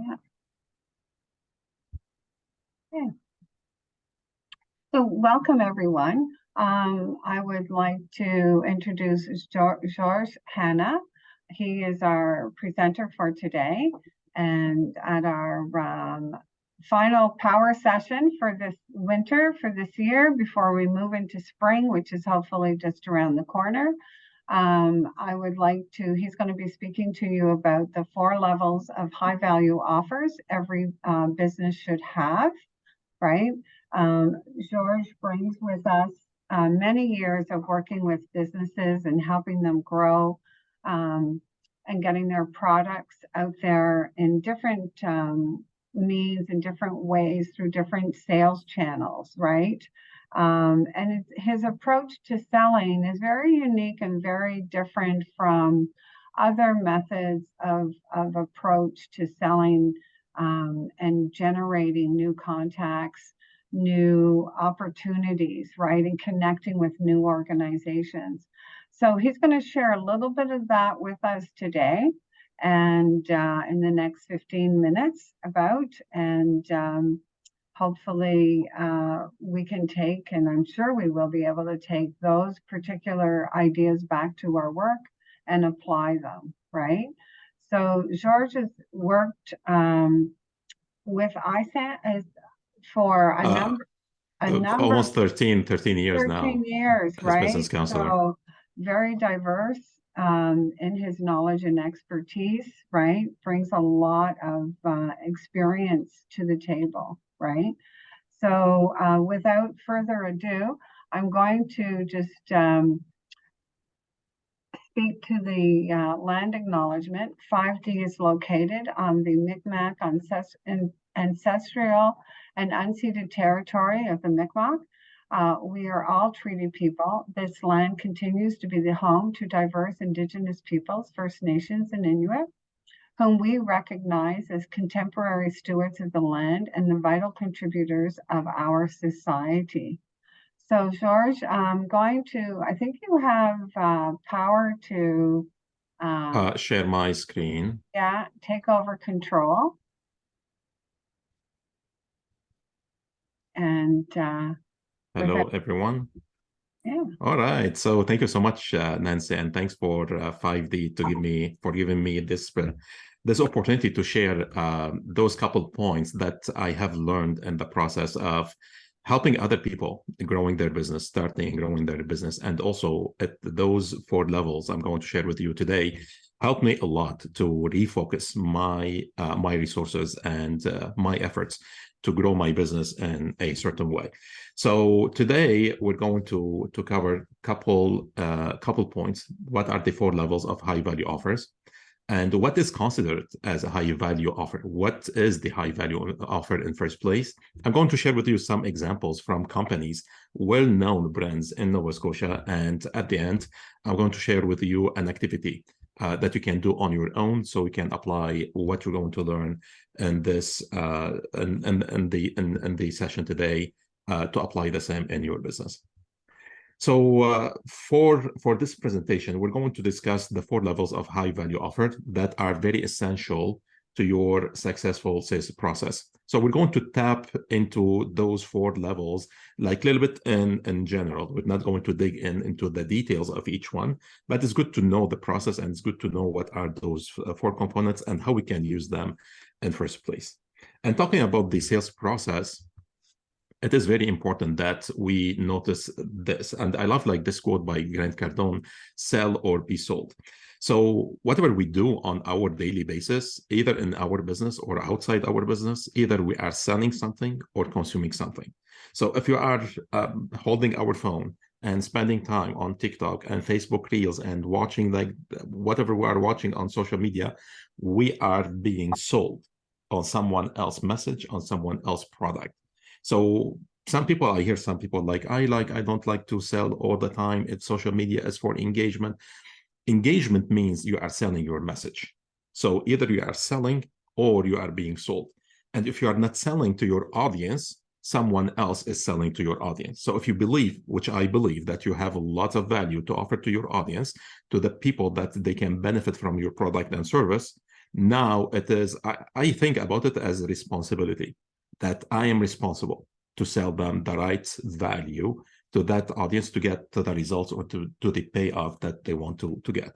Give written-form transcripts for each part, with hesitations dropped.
Yeah. Yeah. So welcome everyone. I would like to introduce George Hanna. He is our presenter for today, and at our final power session for this winter, for this year, before we move into spring, which is hopefully just around the corner. I would like to, he's going to be speaking to you about the 4 levels of high value offers every business should have, right? George brings with us many years of working with businesses and helping them grow and getting their products out there in different means and different ways through different sales channels, right? And his approach to selling is very unique and very different from other methods of approach to selling and generating new contacts, new opportunities, right? And connecting with new organizations. So he's going to share a little bit of that with us today and in the next 15 minutes about, and hopefully we can take, and I'm sure we will be able to take those particular ideas back to our work and apply them, right? So George has worked with ISAN for a number almost 13 years now. 13 years, as right? Business counselor. So very diverse in his knowledge and expertise, right? Brings a lot of experience to the table, right? So without further ado, I'm going to just speak to the land acknowledgement. 5D is located on the Mi'kmaq ancestral and unceded territory of the Mi'kmaq. We are all treaty people. This land continues to be the home to diverse Indigenous peoples, First Nations and Inuit, whom we recognize as contemporary stewards of the land and the vital contributors of our society. So George, I'm going to, I think you have power to share my screen. Yeah, take over control. And hello, everyone. Yeah. All right. So thank you so much, Nancy, and thanks for 5D for giving me this opportunity to share those couple points that I have learned in the process of helping other people growing their business, starting and growing their business, and also at those 4 levels I'm going to share with you today helped me a lot to refocus my resources and my efforts to grow my business in a certain way. So today we're going to cover couple points. What are the 4 levels of high value offers? And what is considered as a high value offer? What is the high value offer in first place? I'm going to share with you some examples from companies, well-known brands in Nova Scotia. And at the end, I'm going to share with you an activity that you can do on your own, so you can apply what you're going to learn in this in the session today to apply the same in your business. So for this presentation, we're going to discuss the 4 levels of high value offer that are very essential to your successful sales process. So we're going to tap into those 4 levels, like a little bit in general. We're not going to dig into the details of each one, but it's good to know the process, and it's good to know what are those 4 components and how we can use them in first place. And talking about the sales process, it is very important that we notice this. And I love like this quote by Grant Cardone, sell or be sold. So whatever we do on our daily basis, either in our business or outside our business, either we are selling something or consuming something. So if you are holding our phone and spending time on TikTok and Facebook Reels and watching like whatever we are watching on social media, we are being sold on someone else's message, on someone else's product. So I hear some people like, I don't like to sell all the time. It's social media is for engagement. Engagement means you are selling your message. So either you are selling or you are being sold. And if you are not selling to your audience, someone else is selling to your audience. So if you believe, which I believe, that you have a lot of value to offer to your audience, to the people that they can benefit from your product and service, Now it is, I think about it as a responsibility, that I am responsible to sell them the right value to that audience to get to the results or to the payoff that they want to get.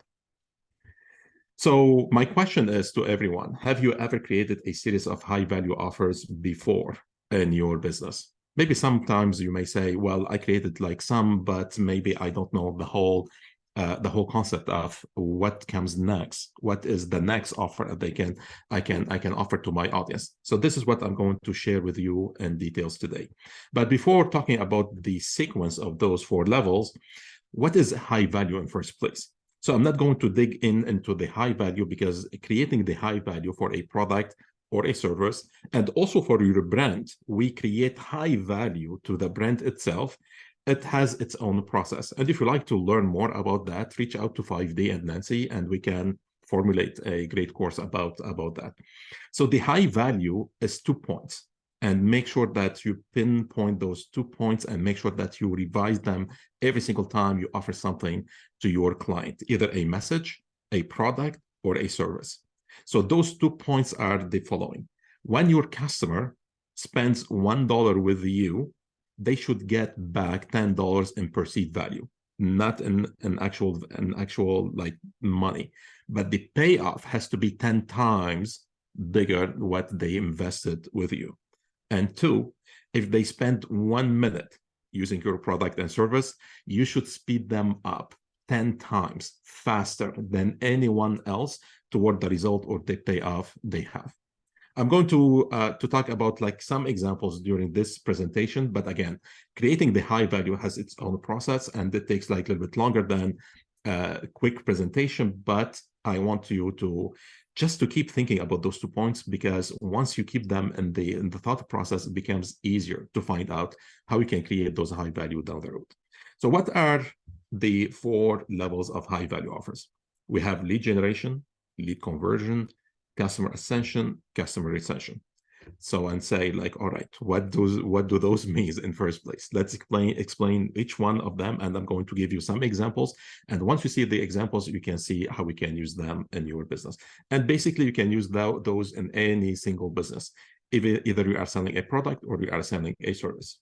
So my question is to everyone, have you ever created a series of high value offers before in your business? Maybe sometimes you may say, well, I created like some, but maybe I don't know the whole concept of what comes next. What is the next offer that I can offer to my audience? So this is what I'm going to share with you in details today. But before talking about the sequence of those 4 levels, what is high value in first place? So I'm not going to dig into the high value, because creating the high value for a product or a service, and also for your brand, we create high value to the brand itself. It has its own process. And if you like to learn more about that, reach out to 5D and Nancy, and we can formulate a great course about that. So the high value is 2 points. And make sure that you pinpoint those 2 points and make sure that you revise them every single time you offer something to your client, either a message, a product, or a service. So those 2 points are the following. When your customer spends $1 with you, they should get back $10 in perceived value, not in actual like money. But the payoff has to be 10 times bigger what they invested with you. And 2, if they spend 1 minute using your product and service, you should speed them up 10 times faster than anyone else toward the result or the payoff they have. I'm going to talk about like some examples during this presentation, but again, creating the high value has its own process, and it takes like a little bit longer than a quick presentation, but I want you to just to keep thinking about those 2 points, because once you keep them in the thought process, it becomes easier to find out how we can create those high value down the road. So what are the 4 levels of high value offers? We have lead generation, lead conversion, customer ascension, customer retention. So, and say like, all right, what do those mean in first place? Let's explain each one of them, and I'm going to give you some examples. And once you see the examples, you can see how we can use them in your business. And basically, you can use those in any single business, either you are selling a product or you are selling a service.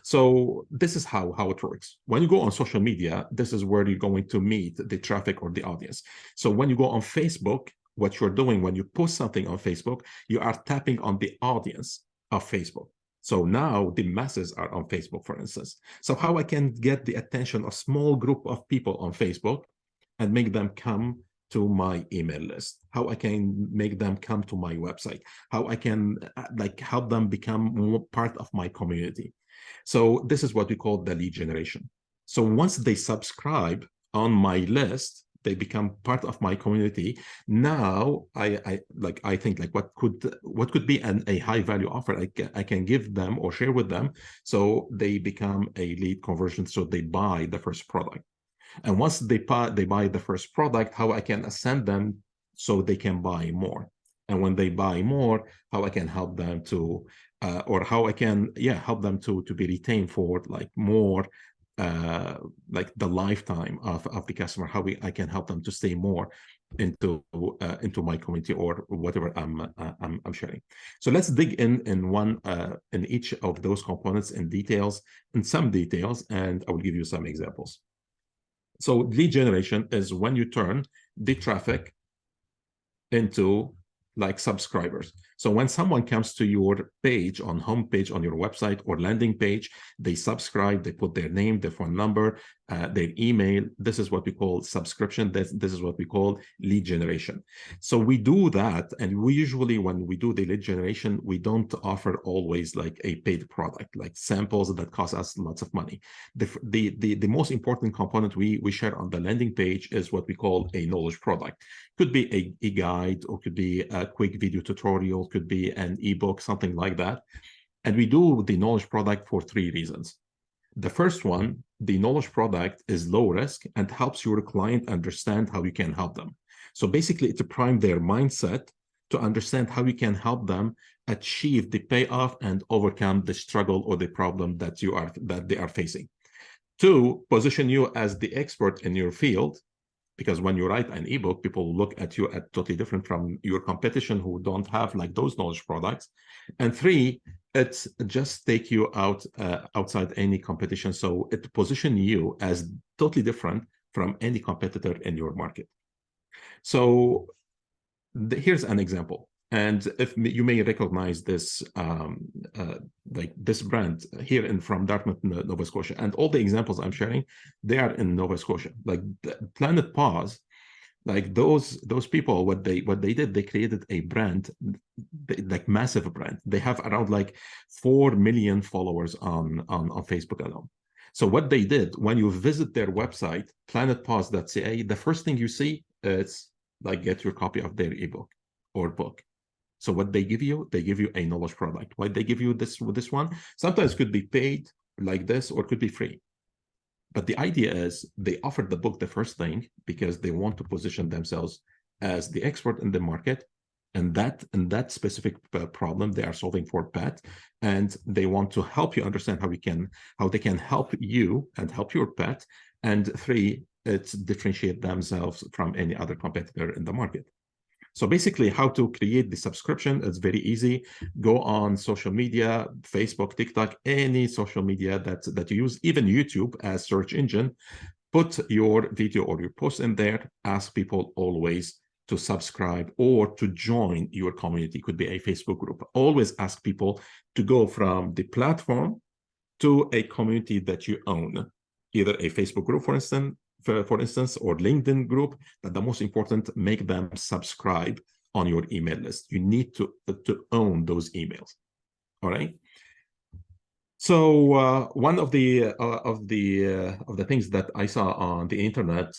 So this is how it works. When you go on social media, this is where you're going to meet the traffic or the audience. So when you go on Facebook, what you're doing when you post something on Facebook, you are tapping on the audience of Facebook. So now the masses are on Facebook, for instance. So how I can get the attention of a small group of people on Facebook and make them come to my email list, how I can make them come to my website, how I can like help them become more part of my community. So this is what we call the lead generation. So once they subscribe on my list, they become part of my community. Now I think like what could be a high value offer I can give them or share with them, so they become a lead conversion, so they buy the first product. And once they buy the first product, how I can ascend them so they can buy more. And when they buy more, how I can help them to or how I can help them to be retained for like more like the lifetime of the customer, how I can help them to stay more into my community or whatever I'm sharing. So let's dig in each of those components in some details, and I will give you some examples. So lead generation is when you turn the traffic into like subscribers. So when someone comes to your page on homepage on your website or landing page, they subscribe, they put their name, their phone number, their email. This is what we call subscription. This is what we call lead generation. So we do that, and we usually, when we do the lead generation, we don't offer always like a paid product, like samples that cost us lots of money. The most important component we share on the landing page is what we call a knowledge product. Could be a guide, or could be a quick video tutorial, could be an ebook, something like that. And we do the knowledge product for 3 reasons. The first one, the knowledge product is low risk and helps your client understand how you can help them. So basically, it's to prime their mindset to understand how you can help them achieve the payoff and overcome the struggle or the problem that they are facing. 2, position you as the expert in your field, because when you write an ebook, people look at you at totally different from your competition who don't have like those knowledge products. And three, it just take you out outside any competition. So it position you as totally different from any competitor in your market. So here's an example. And if you may recognize this, like this brand here from Dartmouth, Nova Scotia, and all the examples I'm sharing, they are in Nova Scotia. Like Planet Pause, like those people, what they did, they created a brand, like massive brand. They have around like 4 million followers on Facebook alone. So what they did, when you visit their website, planetpause.ca, the first thing you see is like get your copy of their ebook or book. So what they give you a knowledge product. Why they give you this one? Sometimes it could be paid like this, or it could be free. But the idea is they offered the book the first thing because they want to position themselves as the expert in the market, and that specific problem they are solving for pet, and they want to help you understand how they can help you and help your pet. And three, it's differentiate themselves from any other competitor in the market. So basically, how to create the subscription is very easy. Go on social media, Facebook, TikTok, any social media that you use, even YouTube as search engine. Put your video or your post in there. Ask people always to subscribe or to join your community. It could be a Facebook group. Always ask people to go from the platform to a community that you own, either a Facebook group, for instance, or LinkedIn group. But the most important, make them subscribe on your email list. You need to own those emails. All right. So one of the things that I saw on the internet,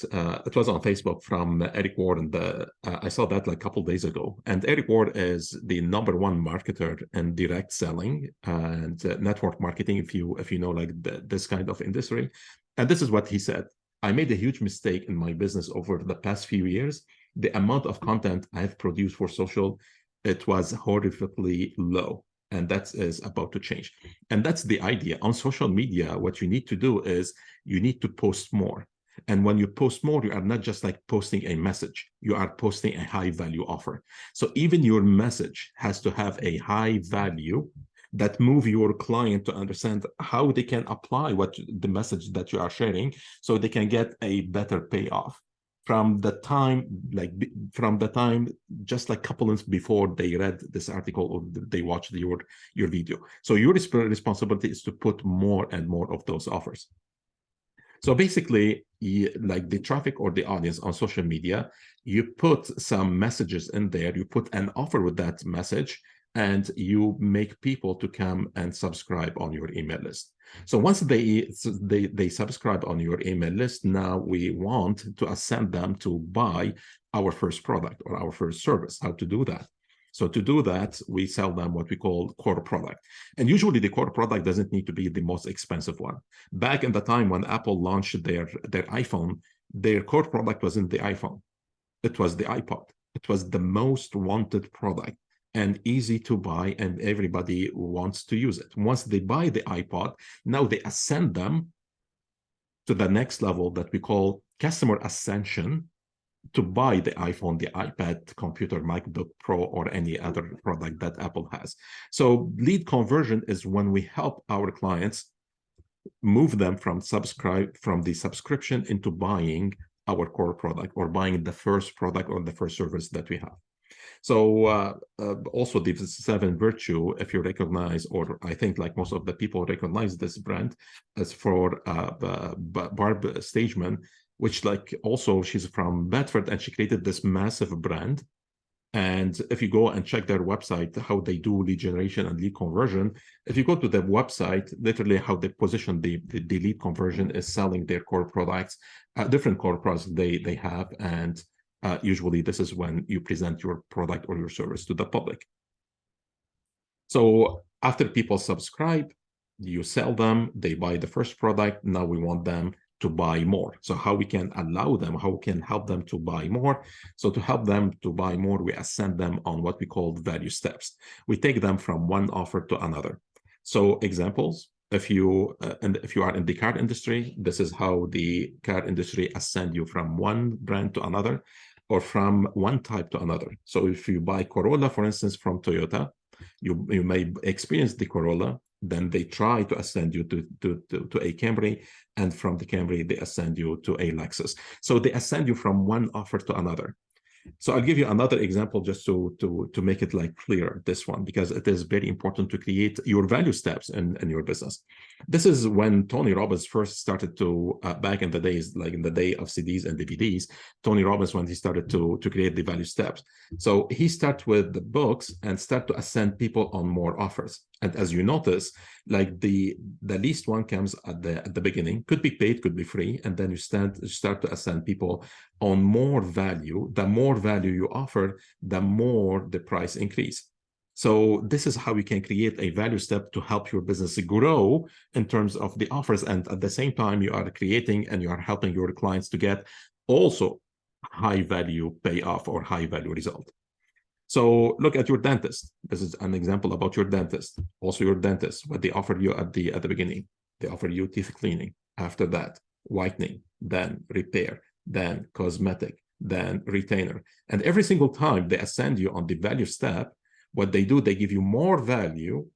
it was on Facebook from Eric Ward, and I saw that like a couple of days ago. And Eric Ward is the #1 marketer in direct selling and network marketing, if you know like this kind of industry. And this is what he said: I made a huge mistake in my business over the past few years. The amount of content I have produced for social, it was horrifically low. And that is about to change. And that's the idea. On social media, what you need to do is you need to post more. And when you post more, you are not just like posting a message, you are posting a high value offer. So even your message has to have a high value that move your client to understand how they can apply the message that you are sharing, so they can get a better payoff from the time just like a couple months before they read this article or they watched your video. So your responsibility is to put more and more of those offers. So basically, like the traffic or the audience on social media, you put some messages in there, you put an offer with that message, and you make people to come and subscribe on your email list. So once they subscribe on your email list, now we want to ascend them to buy our first product or our first service. How to do that? So to do that, we sell them what we call core product. And usually the core product doesn't need to be the most expensive one. Back in the time when Apple launched their iPhone, their core product wasn't the iPhone. It was the iPod. It was the most wanted product and easy to buy, and everybody wants to use it. Once they buy the iPod, now they ascend them to the next level that we call customer ascension, to buy the iPhone, the iPad, computer, MacBook Pro, or any other product that Apple has. So lead conversion is when we help our clients move them from the subscription into buying our core product, or buying the first product or the first service that we have. So also the 7 virtue, if you recognize, or I think like most of the people recognize this brand, as for Barb Stageman, which like also she's from Bedford, and she created this massive brand. And if you go and check their website, how they do lead generation and lead conversion, if you go to the website, literally how they position the lead conversion is selling their core products, different core products they have. And usually this is when you present your product or your service to the public. So after people subscribe, you sell them, they buy the first product. Now we want them to buy more. So how we can allow them, how we can help them to buy more. So to help them to buy more, we ascend them on what we call value steps. We take them from one offer to another. So examples, And if you are in the car industry, this is how the car industry ascend you from one brand to another, or from one type to another. So if you buy Corolla, for instance, from Toyota, you may experience the Corolla, then they try to ascend you to a Camry, and from the Camry, they ascend you to a Lexus. So they ascend you from one offer to another. So I'll give you another example just to make it like clear, this one, because it is very important to create your value steps in your business. This is when Tony Robbins first started to, back in the days, like in the day of CDs and DVDs, Tony Robbins, when he started to create the value steps. So he started with the books and start to ascend people on more offers. And as you notice, like the least one comes at the beginning, could be paid, could be free, and then you start to ascend people on more value. The more value you offer, the more the price increase. So this is how we can create a value step to help your business grow in terms of the offers. And at the same time, you are creating and you are helping your clients to get also high value payoff or high value result. So look at your dentist. This is an example about your dentist. Also your dentist, what they offer you at the beginning. They offer you teeth cleaning. After that, whitening, then repair, then cosmetic, then retainer. And every single time they ascend you on the value step, what they do, they give you more value.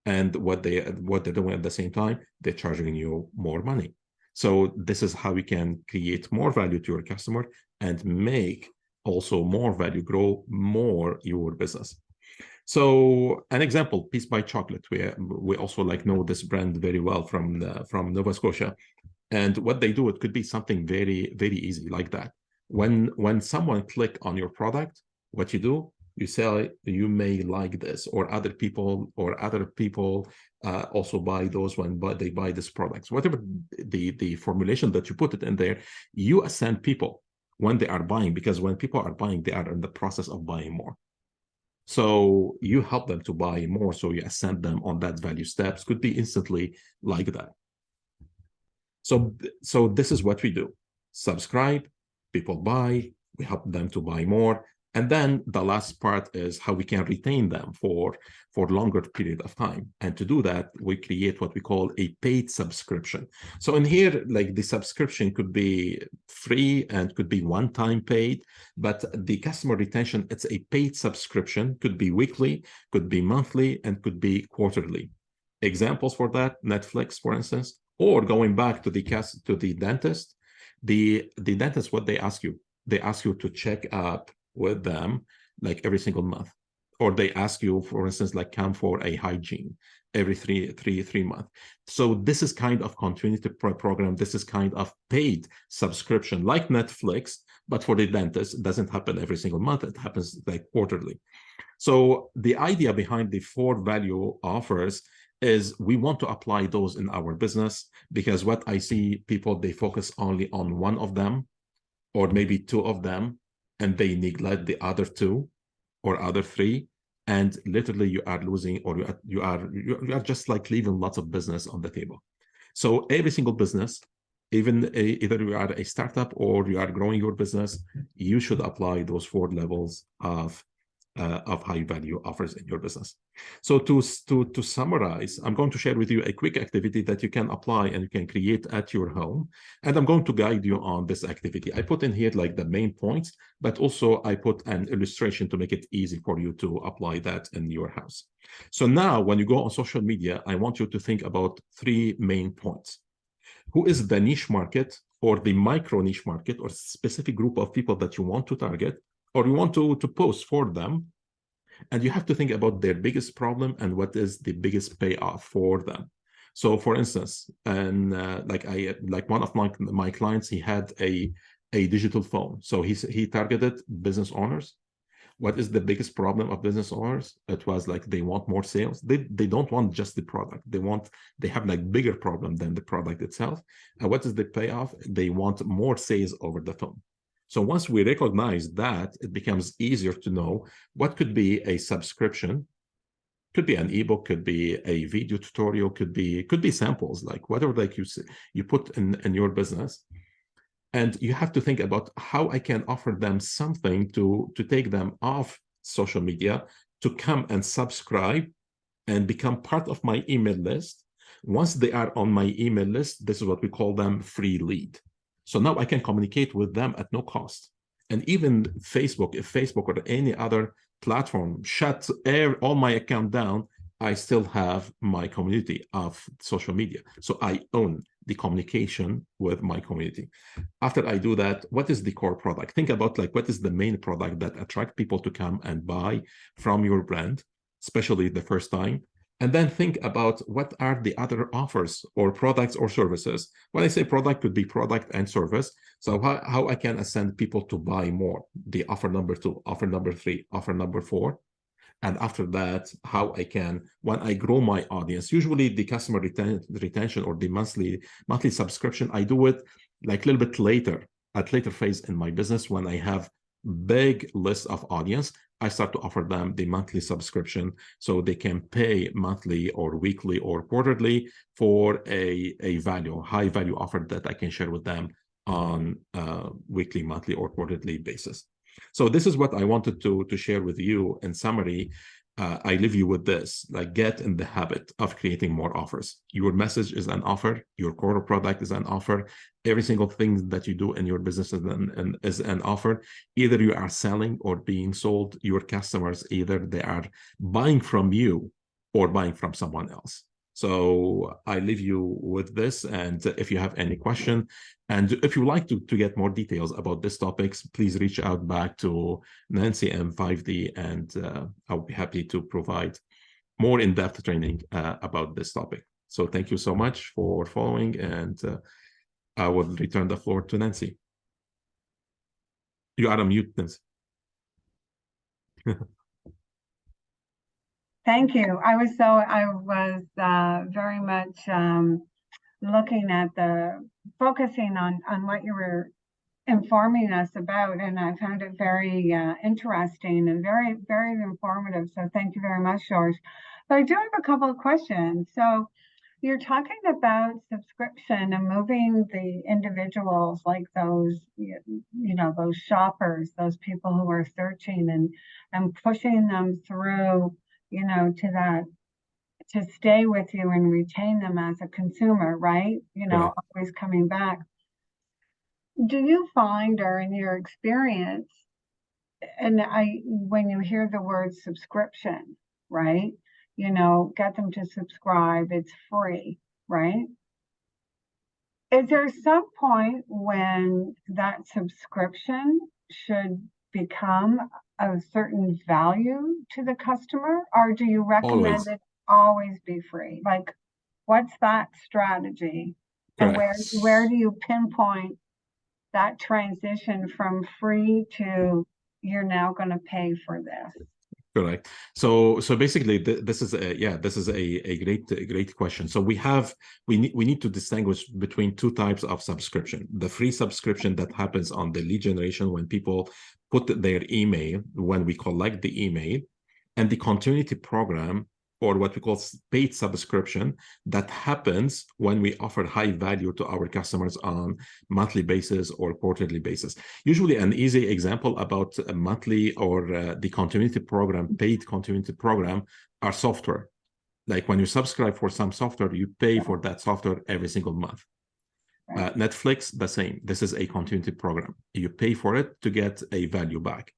And what they're doing at the same time, they're charging you more money. So this is how we can create more value to your customer and make also more value, grow more your business. So an example, Peace by Chocolate. We also like know this brand very well from Nova Scotia. And what they do, it could be something very, very easy like that. When someone click on your product, what you do, you say, you may like this, or other people also buy those but they buy this products. Whatever the formulation that you put it in there, you ascend people when they are buying, because when people are buying, they are in the process of buying more. So you help them to buy more. So you ascend them on that value steps, could be instantly like that. So this is what we do. Subscribe, people buy, we help them to buy more. And then the last part is how we can retain them for longer period of time. And to do that, we create what we call a paid subscription. So in here, like the subscription could be free and could be one-time paid, but the customer retention, it's a paid subscription, could be weekly, could be monthly, and could be quarterly. Examples for that, Netflix, for instance, or going back to the dentist, the dentist, what they ask you to check up with them like every single month, or they ask you, for instance, like come for a hygiene every three months. So this is kind of continuity program. This is kind of paid subscription like Netflix, but for the dentist, it doesn't happen every single month. It happens like quarterly. So the idea behind the 4 value offers is we want to apply those in our business, because what I see people, they focus only on one of them or maybe 2 of them, and they neglect the other 2 or other 3, and literally you are losing, or you are just like leaving lots of business on the table. So every single business, even either you are a startup or you are growing your business, you should apply those 4 levels of high value offers in your business. So to summarize, I'm going to share with you a quick activity that you can apply and you can create at your home. And I'm going to guide you on this activity. I put in here like the main points, but also I put an illustration to make it easy for you to apply that in your house. So now when you go on social media, I want you to think about 3 main points. Who is the niche market or the micro niche market or specific group of people that you want to target, or you want to post for them, and you have to think about their biggest problem and what is the biggest payoff for them. So for instance, and like one of my clients, he had a digital phone. So he targeted business owners. What is the biggest problem of business owners? It was like they want more sales. They don't want just the product. They have like bigger problem than the product itself. And what is the payoff? They want more sales over the phone. So once we recognize that, it becomes easier to know what could be a subscription, could be an ebook, could be a video tutorial, could be samples, like whatever like you put in your business. And you have to think about how I can offer them something to take them off social media, to come and subscribe and become part of my email list, Once they are on my email list, this is what we call them free lead. So now I can communicate with them at no cost. And even Facebook, if Facebook or any other platform shuts all my account down, I still have my community of social media. So I own the communication with my community. After I do that, what is the core product? Think about like what is the main product that attract people to come and buy from your brand, especially the first time. And then think about what are the other offers or products or services. When I say product, could be product and service. So how I can ascend people to buy more, the offer number 2, offer number 3, offer number 4. And after that, how I can, when I grow my audience, usually the customer retention or the monthly subscription, I do it like a little bit later, at later phase in my business. When I have big list of audience, I start to offer them the monthly subscription so they can pay monthly or weekly or quarterly for a value, high value offer that I can share with them on weekly, monthly, or quarterly basis. So this is what I wanted to share with you. In summary, I leave you with this, like get in the habit of creating more offers. Your message is an offer. Your core product is an offer. Every single thing that you do in your business is an offer. Either you are selling or being sold. Your customers, either they are buying from you or buying from someone else. So I leave you with this. And if you have any question, and if you like to get more details about these topics, please reach out back to Nancy and 5D, and I'll be happy to provide more in-depth training about this topic. So thank you so much for following, and I will return the floor to Nancy. You are on mute, Nancy. Thank you. I was very much looking at focusing on what you were informing us about, and I found it very interesting and very, very informative. So thank you very much, George. But I do have a couple of questions. So you're talking about subscription and moving the individuals, like those, those shoppers, those people who are searching and pushing them through, to stay with you and retain them as a consumer, right? Right. Always coming back. Do you find, or in your experience, and when you hear the word subscription, right? Get them to subscribe, it's free, right? Is there some point when that subscription should become a certain value to the customer, or do you recommend Always. it always be free? Like, what's that strategy? And Correct. where do you pinpoint that transition from free to you're now going to pay for this? Correct. So basically, this is a great question. So we need to distinguish between two types of subscription: the free subscription that happens on the lead generation when people put their email, when we collect the email, and the continuity program, or what we call paid subscription, that happens when we offer high value to our customers on monthly basis or quarterly basis. Usually an easy example about a monthly or the continuity program, paid continuity program, are software. Like when you subscribe for some software, you pay for that software every single month. Netflix, the same. This is a continuity program. You pay for it to get a value back.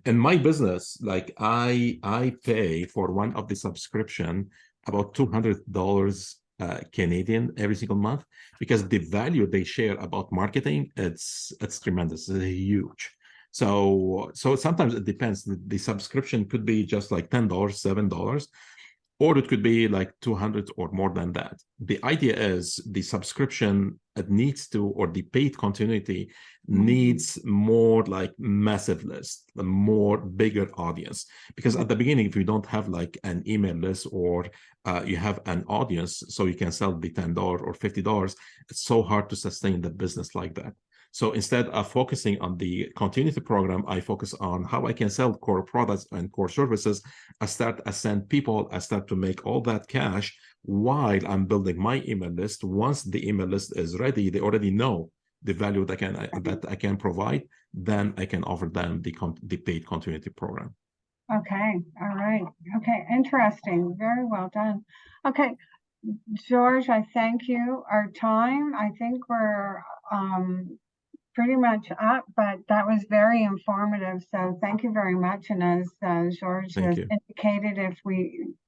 In my business, like I pay for one of the subscription about $200 Canadian every single month, because the value they share about marketing, it's tremendous. It's huge. So sometimes it depends. The subscription could be just like $10, $7, or it could be like 200 or more than that. The idea is the subscription, it needs to, or the paid continuity needs more like massive list, a more bigger audience. Because at the beginning, if you don't have like an email list, or you have an audience, so you can sell the $10 or $50, it's so hard to sustain the business like that. So instead of focusing on the continuity program, I focus on how I can sell core products and core services. I send people, I start to make all that cash while I'm building my email list. Once the email list is ready, they already know the value that I can provide. Then I can offer them the paid continuity program. Okay. All right. Okay. Interesting. Very well done. Okay. George, I thank you. Our time, I think we're pretty much up, but that was very informative. So thank you very much. And as George Thank has you. indicated, if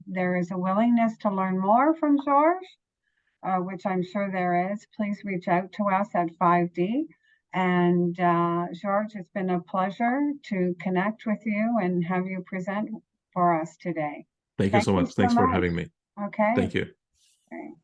there is a willingness to learn more from George, which I'm sure there is, please reach out to us at 5D. And George, it's been a pleasure to connect with you and have you present for us today. Thank you Thank so you much. so Thanks for much. having me. Okay. Thank you. Great.